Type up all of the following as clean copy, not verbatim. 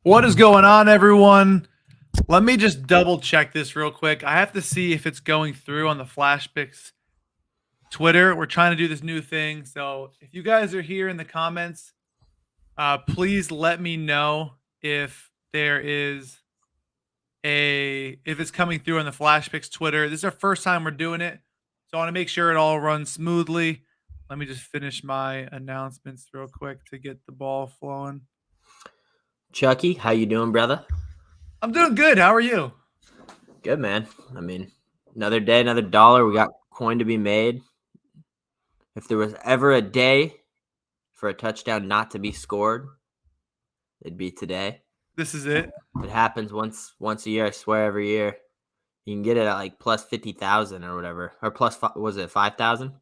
What is going on, everyone? Let me just double check this real quick. I have to see if it's going through on the FlashPicks Twitter. We're trying to do this new thing. So if you guys are here in the comments, please let me know if if it's coming through on the FlashPicks Twitter. This is our first time we're doing it, so I want to make sure it all runs smoothly. Let me just finish my announcements real quick to get the ball flowing. Chucky, how you doing, brother? I'm doing good. How are you? Good, man. I mean, another day, another dollar. We got coin to be made. If there was ever a day for a touchdown not to be scored, it'd be today. This is it. It happens once a year, I swear, every year. You can get it at like plus 50,000 or whatever. Or plus, was it 5,000?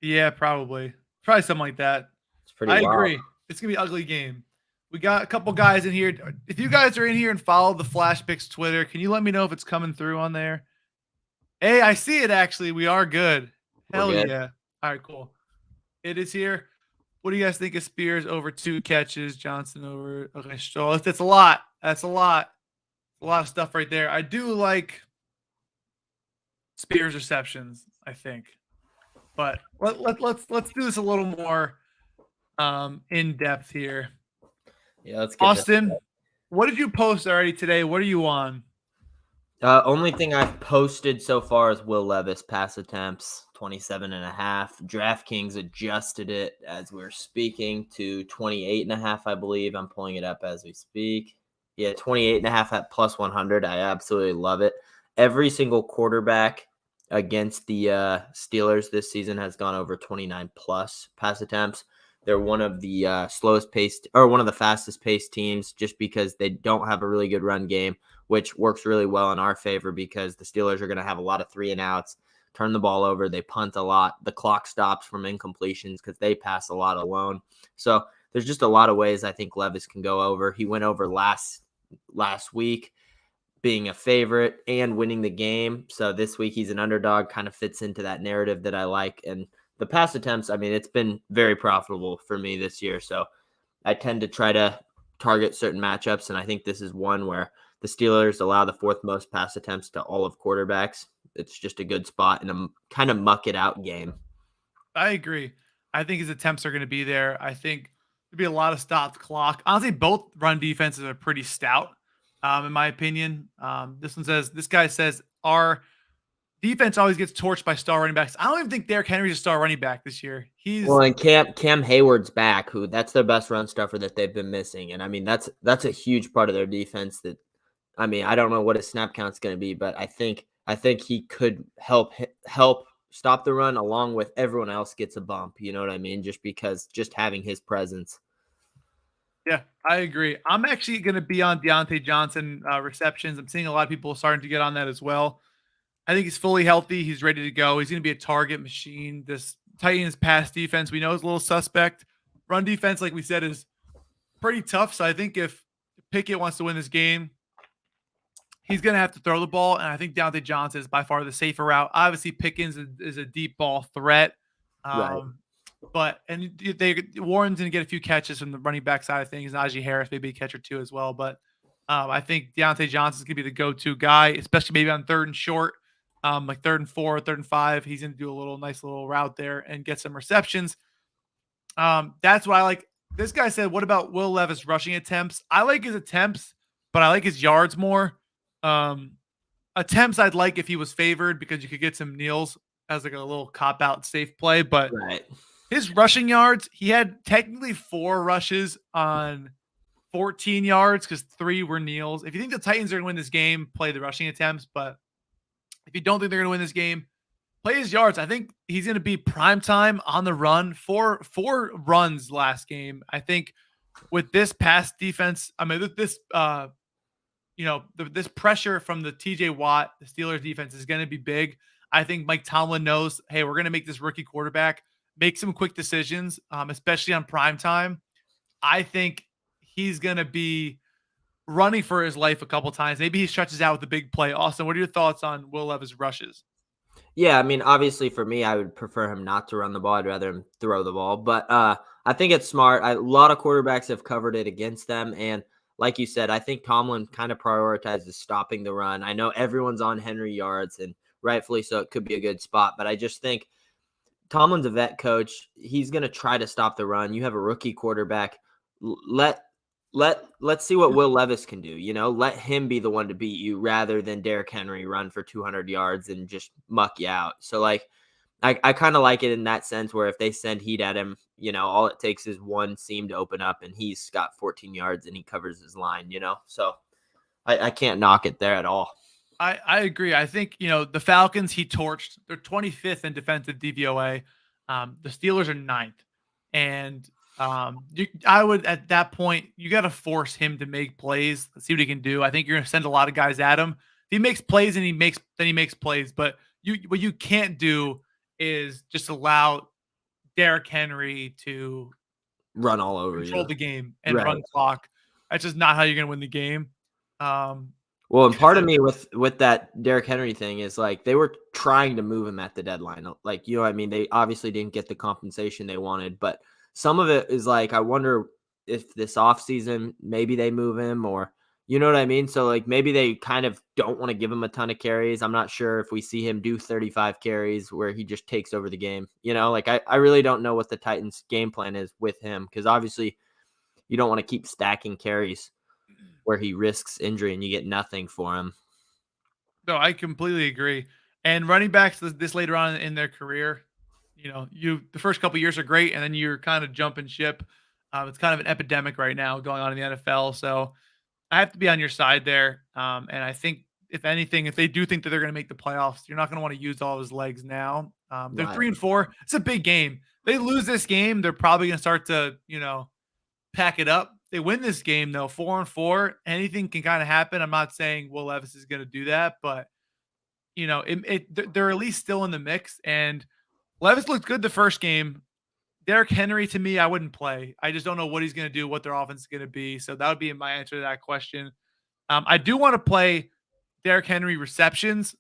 Yeah, probably something like that. It's pretty I wild. agree. It's going to be an ugly game. We got a couple guys in here. If you guys are in here and follow the FlashPicks Twitter, can you let me know if it's coming through on there? Hey, I see it actually. We are good. Hell yeah. All right, cool. It is here. What do you guys think of Spears over 2 catches? Johnson over. Okay, so that's a lot. That's a lot. A lot of stuff right there. I do like Spears receptions, I think. But let's do this a little more in depth here. Yeah, let's get Austin, what did you post already today? What are you on? Only thing I've posted so far is Will Levis pass attempts, 27.5. DraftKings adjusted it as we're speaking to 28.5, I believe. I'm pulling it up as we speak. Yeah, 28.5 at plus 100. I absolutely love it. Every single quarterback against the Steelers this season has gone over 29 plus pass attempts. They're one of the slowest paced or one of the fastest paced teams just because they don't have a really good run game, which works really well in our favor because the Steelers are going to have a lot of 3 and outs, turn the ball over. They punt a lot. The clock stops from incompletions because they pass a lot alone. So there's just a lot of ways I think Levis can go over. He went over last week being a favorite and winning the game. So this week he's an underdog, kind of fits into that narrative that I like. And the pass attempts, I mean, it's been very profitable for me this year. So I tend to try to target certain matchups, and I think this is one where the Steelers allow the 4th most pass attempts to all of quarterbacks. It's just a good spot in a kind of muck it out game. I agree. I think his attempts are going to be there. I think there'll be a lot of stopped clock. Honestly, both run defenses are pretty stout, in my opinion. This guy says our defense always gets torched by star running backs. I don't even think Derrick Henry's a star running back this year. And Cam Hayward's back, that's their best run stuffer that they've been missing. And I mean, that's a huge part of their defense that, I mean, I don't know what his snap count's going to be, but I think he could help stop the run along with everyone else gets a bump. You know what I mean? Just having his presence. Yeah, I agree. I'm actually going to be on Deontay Johnson receptions. I'm seeing a lot of people starting to get on that as well. I think he's fully healthy. He's ready to go. He's going to be a target machine. This Titans pass defense, we know, is a little suspect. Run defense, like we said, is pretty tough. So I think if Pickett wants to win this game, he's going to have to throw the ball. And I think Deontay Johnson is by far the safer route. Obviously, Pickens is a deep ball threat. Right. But Warren's going to get a few catches from the running back side of things. Najee Harris maybe a catch or 2 as well. But I think Deontay Johnson's going to be the go-to guy, especially maybe on 3rd and short. Like 3rd and 4, 3rd and 5, he's going to do a nice little route there and get some receptions. That's why I like. This guy said, what about Will Levis rushing attempts? I like his attempts, but I like his yards more. Attempts I'd like if he was favored because you could get some kneels as like a little cop-out safe play. But his rushing yards, he had technically 4 rushes on 14 yards because 3 were kneels. If you think the Titans are going to win this game, play the rushing attempts, but if you don't think they're going to win this game, play his yards. I think he's going to be prime time on the run. 4 runs last game. I think with this pass defense, I mean, this pressure from the TJ Watt, the Steelers defense is going to be big. I think Mike Tomlin knows, hey, we're going to make this rookie quarterback make some quick decisions, especially on prime time. I think he's going to be running for his life a couple times. Maybe he stretches out with the big play. Austin, what are your thoughts on Will Levis rushes? Yeah, I mean, obviously for me, I would prefer him not to run the ball. I'd rather him throw the ball. But I think it's smart. A lot of quarterbacks have covered it against them. And like you said, I think Tomlin kind of prioritizes stopping the run. I know everyone's on Henry yards, and rightfully so. It could be a good spot, but I just think Tomlin's a vet coach. He's going to try to stop the run. You have a rookie quarterback. Let's see what Will Levis can do. Let him be the one to beat you rather than Derrick Henry run for 200 yards and just muck you out. So I kind of like it in that sense where if they send heat at him, all it takes is one seam to open up and he's got 14 yards and he covers his line, So I can't knock it there at all. I agree. I think, the Falcons, he torched. They're 25th in defensive DVOA. The Steelers are 9th. And I would, at that point, you got to force him to make plays. Let's see what he can do. I think you're going to send a lot of guys at him. If he makes plays and he makes plays. But what you can't do is just allow Derrick Henry to run all over control you, the game and run clock. That's just not how you're going to win the game. Well, and part of me with that Derrick Henry thing is like they were trying to move him at the deadline. Like, what I mean? They obviously didn't get the compensation they wanted, but some of it is like, I wonder if this offseason maybe they move him or, you know what I mean? So like maybe they kind of don't want to give him a ton of carries. I'm not sure if we see him do 35 carries where he just takes over the game. I really don't know what the Titans game plan is with him because obviously you don't want to keep stacking carries where he risks injury and you get nothing for him. No, I completely agree. And running backs this later on in their career, the first couple years are great, and then you're kind of jumping ship. It's kind of an epidemic right now going on in the NFL. So I have to be on your side there. And I think, if anything, if they do think that they're going to make the playoffs, you're not going to want to use all of his legs now. They're 3-4. It's a big game. They lose this game, they're probably going to start to, pack it up. They win this game though, 4-4. Anything can kind of happen. I'm not saying Will Levis is going to do that, but they're at least still in the mix. And Levis looked good the first game. Derrick Henry, to me, I wouldn't play. I just don't know what he's going to do, what their offense is going to be. So that would be my answer to that question. I do want to play Derrick Henry receptions.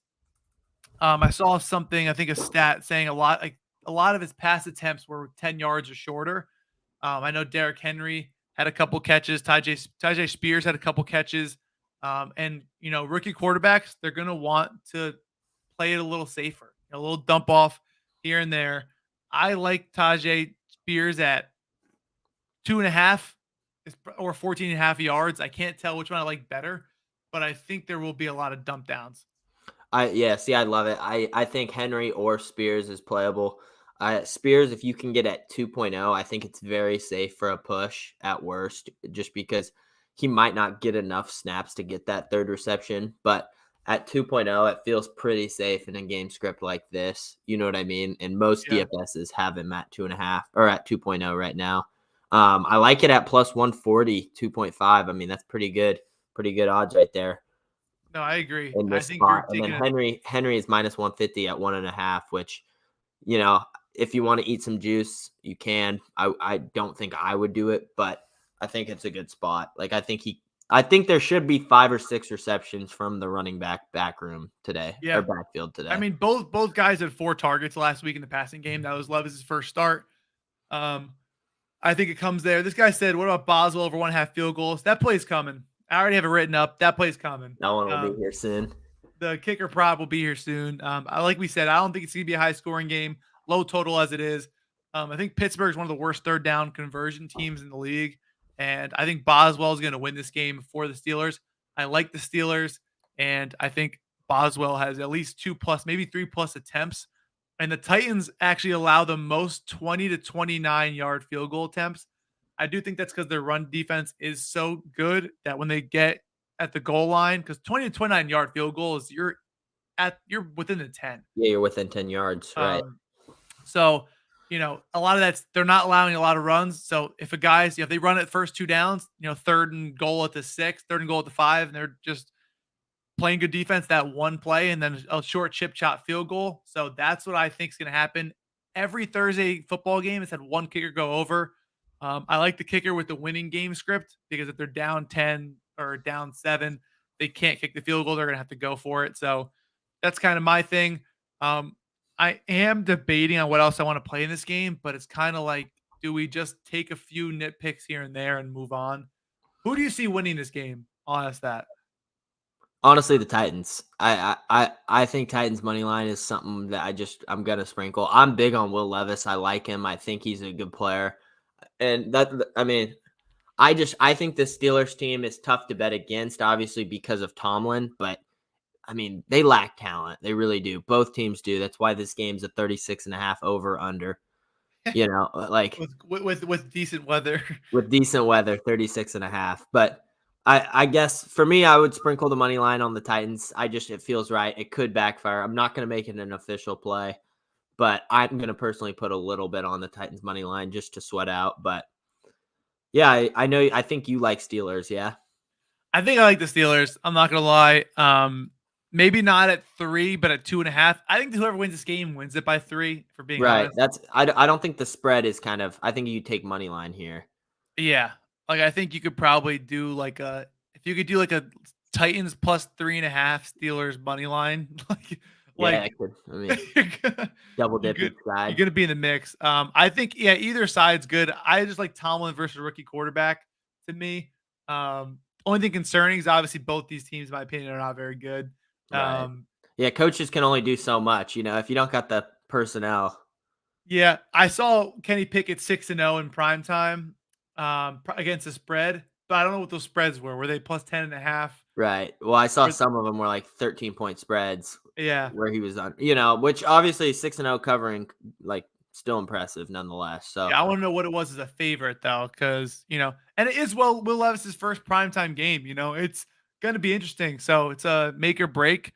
I saw something, I think a stat saying a lot of his pass attempts were 10 yards or shorter. I know Derrick Henry had a couple catches. Tyjae Spears had a couple catches. And, rookie quarterbacks, they're going to want to play it a little safer, a little dump off here and there. I like Tyjae Spears at 2.5 or 14.5 yards. I can't tell which one I like better, but I think there will be a lot of dump downs. I love it. I think Henry or Spears is playable. Spears, if you can get at 2.0, I think it's very safe for a push at worst, just because he might not get enough snaps to get that third reception. But at 2.0, it feels pretty safe in a game script like this. You know what I mean? And most DFSs have him at 2.5 or at 2.0 right now. I like it at plus 140, 2.5. I mean, that's pretty good odds right there. No, I agree. In this spot. And then Henry is minus 150 at 1.5, which, if you want to eat some juice, you can. I don't think I would do it, but I think it's a good spot. Like I think there should be 5 or 6 receptions from the running back room today or backfield today. I mean, both guys had 4 targets last week in the passing game. That was Levis' first start. I think it comes there. This guy said, "What about Boswell over 1.5 field goals?" That play's coming. I already have it written up. That play's coming. That one will be here soon. The kicker prop will be here soon. Like we said, I don't think it's going to be a high scoring game, low total as it is. I think Pittsburgh is one of the worst third down conversion teams in the league. And I think Boswell is going to win this game for the Steelers. I like the Steelers, and I think Boswell has at least 2+, maybe 3+ attempts. And the Titans actually allow the most 20 to 29 yard field goal attempts. I do think that's because their run defense is so good that when they get at the goal line, because 20 to 29 yard field goal is you're within the 10. Yeah, you're within 10 yards, right? So, a lot of that's, they're not allowing a lot of runs. So if if they run it first 2 downs, 3rd and goal at the 6, 3rd and goal at the 5, and they're just playing good defense that one play and then a short chip shot field goal. So that's what I think is going to happen. Every Thursday football game has had one kicker go over. I like the kicker with the winning game script because if they're down 10 or down 7, they can't kick the field goal. They're going to have to go for it. So that's kind of my thing. I am debating on what else I want to play in this game, but it's kind of like, do we just take a few nitpicks here and there and move on? Who do you see winning this game? Honest that. Honestly, the Titans. I think Titans money line is something that I'm gonna sprinkle. I'm big on Will Levis. I like him. I think he's a good player. And I think the Steelers team is tough to bet against, obviously because of Tomlin, but I mean, they lack talent. They really do. Both teams do. That's why this game's a 36.5 over under. Like with decent weather. with decent weather, 36.5. But I guess for me, I would sprinkle the money line on the Titans. It feels right. It could backfire. I'm not going to make it an official play, but I'm going to personally put a little bit on the Titans money line just to sweat out. But yeah, I know. I think you like Steelers. Yeah. I think I like the Steelers. I'm not gonna lie. Maybe not at 3, but at 2.5. I think whoever wins this game wins it by 3. For being Right. honest, I don't think the spread is I think you take money line here. yeah. Like I think you could probably do if you could do like a Titans plus 3.5 Steelers money line, Yeah, like I mean, you're gonna, double you're, dip good, each you're side. gonna be in the mix. I think either side's good. I just like Tomlin versus rookie quarterback to me. Only thing concerning is obviously both these teams, in my opinion, are not very good. Right. Um, Yeah, coaches can only do so much, if you don't got the personnel. Yeah, I saw Kenny Pickett 6-0 in prime time against the spread, but I don't know what those spreads were. Were they plus 10.5? Right. Well, I saw Or, some of them were like 13-point spreads yeah, where he was on, which obviously 6-0 covering, like, still impressive nonetheless. So, yeah. I want to know what it was as a favorite though, because and it is Will Levis's first primetime game. It's going to be interesting. So it's a make or break.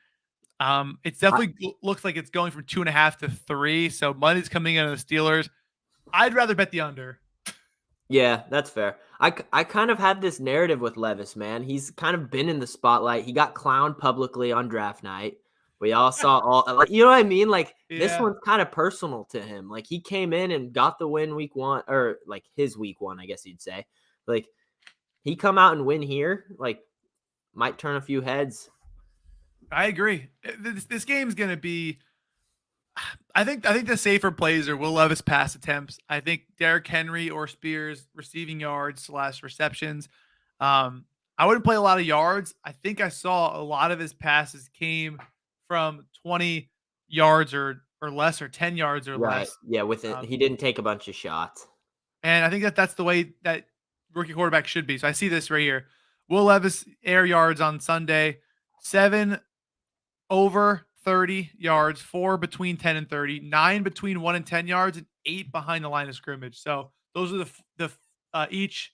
It's I, definitely looks like it's going from 2.5 to 3. So money's coming in on the Steelers. I'd rather bet the under. yeah, that's fair. I kind of had this narrative with Levis, man. He's kind of been in the spotlight. He got clowned publicly on draft night. We all saw like, you know what I mean? Like, this Yeah, one's kind of personal to him. Like, he came in and got the win week 1, or like his week 1, I guess you'd say. Like, he come out and win here, like, might turn a few heads. I agree. This game's going to be. I think the safer plays are Will Levis pass attempts. I think Derrick Henry or Spears receiving yards / receptions. I wouldn't play a lot of yards. I think I saw a lot of his passes came from 20 yards or less, or 10 yards or Right. less. Yeah, with it, Um, he didn't take a bunch of shots. and I think that's the way that rookie quarterback should be. So I see this right here. Will Levis air yards on Sunday, 7 over 30 yards, 4 between 10 and 30, 9 between 1 and 10 yards, and 8 behind the line of scrimmage. So those are each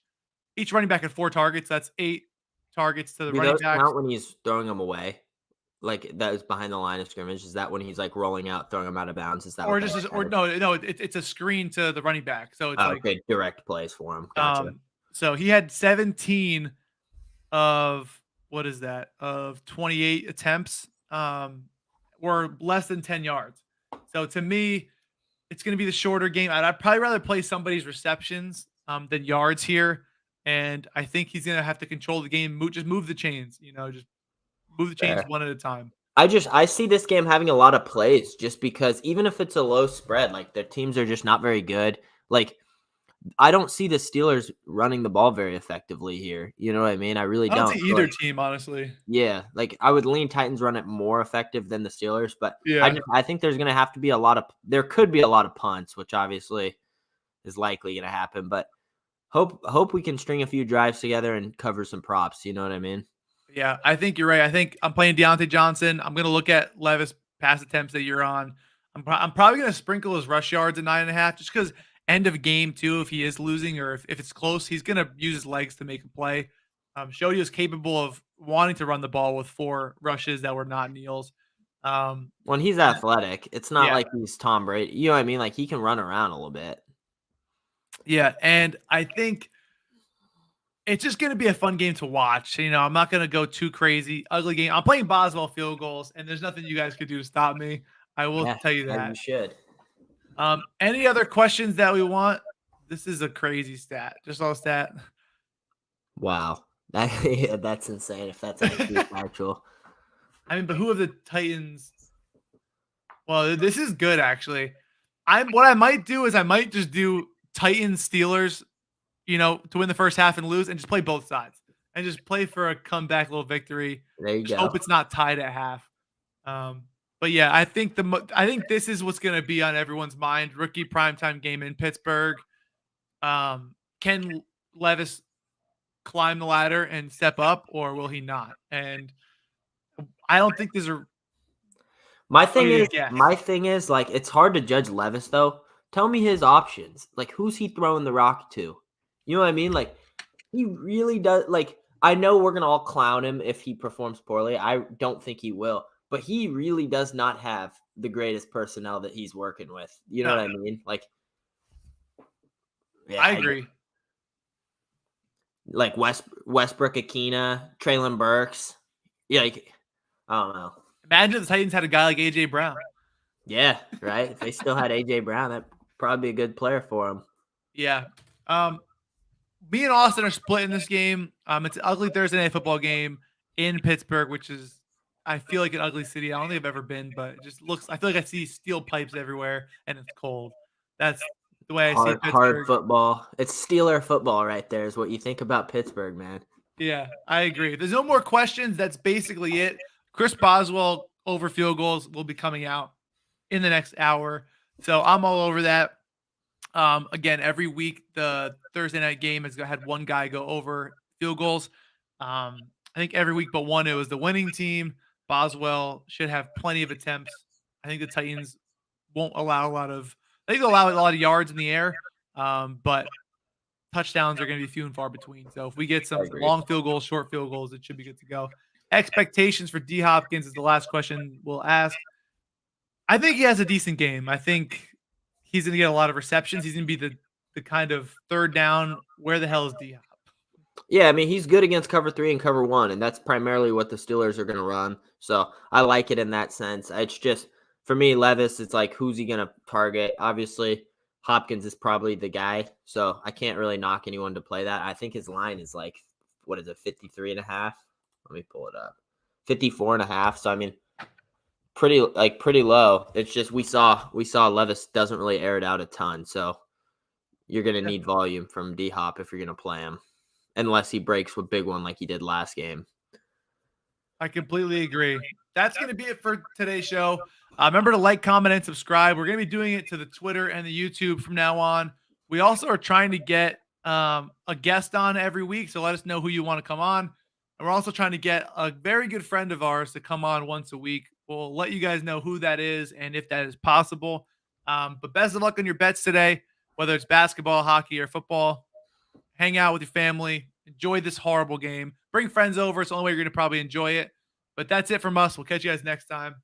running back at 4 targets. That's 8 targets to the Do running those backs. count when he's throwing them away? Like, that is behind the line of scrimmage? Is that when he's, like, rolling out, throwing them out of bounds? Is that Or what that just or matters? no, it's a screen to the running back. So it's Oh, like okay, direct plays for him. Gotcha. so he had 17 of what is that? Of 28 attempts were less than 10 yards. So to me, it's going to be the shorter game. I'd probably rather play somebody's receptions than yards here. And I think he's going to have to control the game. Just move the chains, just move the chains Fair. one at a time. I see this game having a lot of plays just because even if it's a low spread, like, their teams are just not very good. Like, I don't see the Steelers running the ball very effectively here. You know what I mean? I really I don't don't. see So, either like, team, honestly. yeah, like, I would lean Titans run it more effective than the Steelers, but Yeah. I think there's gonna have to be there could be a lot of punts, which obviously is likely gonna happen, but hope we can string a few drives together and cover some props. You know what I mean? Yeah, I think you're right. I think I'm playing Deontay Johnson. I'm going to look at Levis pass attempts that you're on. I'm probably going to sprinkle his rush yards at 9.5 just because end of game too. If he is losing or if it's close, he's going to use his legs to make a play. Showed he was capable of wanting to run the ball with 4 rushes that were not kneels. When he's athletic, it's not Yeah, like he's Tom Brady. You know what I mean? Like, he can run around a little bit. yeah, and I think it's just going to be a fun game to watch. I'm not going to go too crazy. Ugly game. I'm playing Boswell field goals, and there's nothing you guys could do to stop me. I will Yeah, tell you as you that. should. Any other questions that we want? This is a crazy stat. Just all stat. Wow. That's insane if that's actually factual. I mean, but who of the Titans? Well, this is good actually. What I might do is I might just do Titans Steelers, to win the first half and lose, and just play both sides. and just play for a comeback little victory. There you Just go. hope it's not tied at half. But yeah, I think I think this is what's going to be on everyone's mind. Rookie primetime game in Pittsburgh. Can Levis climb the ladder and step up, or will he not? And I don't think there's a My way thing to is, guess. like, it's hard to judge Levis though. Tell me his options. Like, who's he throwing the rock to? You know what I mean? Like, he really does. Like, I know we're gonna all clown him if he performs poorly. I don't think he will, but he really does not have the greatest personnel that he's working with. You know No, what I mean? Like, yeah, I agree. like Westbrook, Akina, Traylon Burks. Yeah, like, I don't know. Imagine the Titans had a guy like AJ Brown. Yeah, right. If they still had AJ Brown, that'd probably be a good player for him. Yeah. Me and Austin are split in this game. It's an ugly Thursday night football game in Pittsburgh, which is I feel like an ugly city. I don't think I've ever been, but it just looks. I feel like I see steel pipes everywhere, and it's cold. That's the way I see Hard Pittsburgh. football. It's Steeler football right there is what you think about Pittsburgh, man. Yeah, I agree. If there's no more questions, that's basically it. Chris Boswell over field goals will be coming out in the next hour. So I'm all over that. Again, every week the Thursday night game has had one guy go over field goals. I think every week but one, it was the winning team. Boswell should have plenty of attempts. I think the Titans won't allow a lot of. I think they'll allow a lot of yards in the air, but touchdowns are going to be few and far between. So if we get some long field goals, short field goals, it should be good to go. Expectations for D Hopkins is the last question we'll ask. I think he has a decent game. I think he's going to get a lot of receptions. He's going to be the kind of third down. Where the hell is D Hop? Yeah, I mean, he's good against cover 3 and cover 1, and that's primarily what the Steelers are going to run. So I like it in that sense. It's just, for me, Levis, it's like, who's he going to target? Obviously, Hopkins is probably the guy, so I can't really knock anyone to play that. I think his line is like, what is it, 53.5? Let me pull it up. 54.5. So, I mean, pretty low. It's just we saw Levis doesn't really air it out a ton, so you're going to need volume from D-Hop if you're going to play him. Unless he breaks a big one like he did last game. I completely agree. That's going to be it for today's show. Remember to like, comment, and subscribe. We're going to be doing it to the Twitter and the YouTube from now on. We also are trying to get a guest on every week, so let us know who you want to come on. And we're also trying to get a very good friend of ours to come on once a week. We'll let you guys know who that is and if that is possible. But best of luck on your bets today, whether it's basketball, hockey, or football. Hang out with your family. Enjoy this horrible game. Bring friends over. It's the only way you're going to probably enjoy it. But that's it from us. We'll catch you guys next time.